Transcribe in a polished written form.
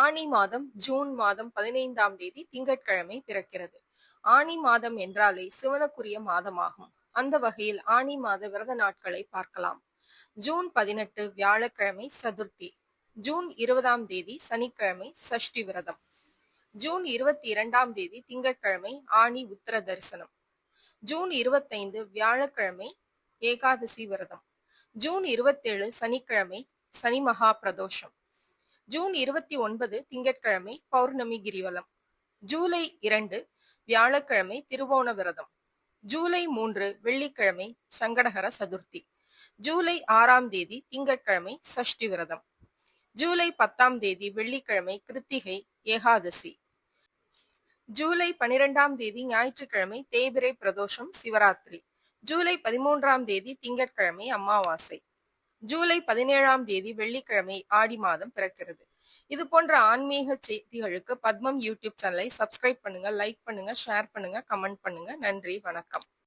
ஆனி மாதம் ஜூன் மாதம் 15ஆம் தேதி திங்கட்கிழமை பிறக்கிறது. ஆனி மாதம் என்றாலே சிவனுக்குரிய மாதமாகும். அந்த வகையில் ஆனி மாத விரத நாட்களை பார்க்கலாம். ஜூன் 18 வியாழக்கிழமை சதுர்த்தி. ஜூன் 20ஆம் தேதி சனிக்கிழமை சஷ்டி விரதம். ஜூன் 22ஆம் தேதி திங்கட்கிழமை ஆனி உத்தர தரிசனம். ஜூன் 25 வியாழக்கிழமை ஏகாதசி விரதம். ஜூன் 27 சனிக்கிழமை சனி மகா பிரதோஷம். ஜூன் 29 திங்கட்கிழமை பௌர்ணமி கிரிவலம். ஜூலை 2 வியாழக்கிழமை திருவோண விரதம். ஜூலை 3 வெள்ளிக்கிழமை சங்கடஹர சதுர்த்தி. ஜூலை 6ஆம் தேதி திங்கட்கிழமை சஷ்டி விரதம். ஜூலை 10ஆம் தேதி வெள்ளிக்கிழமை கிருத்திகை ஏகாதசி. ஜூலை 12ஆம் தேதி ஞாயிற்றுக்கிழமை தேய்பிறை பிரதோஷம் சிவராத்திரி. ஜூலை 13ஆம் தேதி திங்கட்கிழமை அமாவாசை. ஜூலை 17ஆம் தேதி வெள்ளிக்கிழமை ஆடி மாதம் பிறக்கிறது. இது போன்ற ஆன்மீக செய்திகளுக்கு பத்மம் யூடியூப் சேனலை சப்ஸ்கிரைப் பண்ணுங்க, லைக் பண்ணுங்க, ஷேர் பண்ணுங்க, கமெண்ட் பண்ணுங்க. நன்றி, வணக்கம்.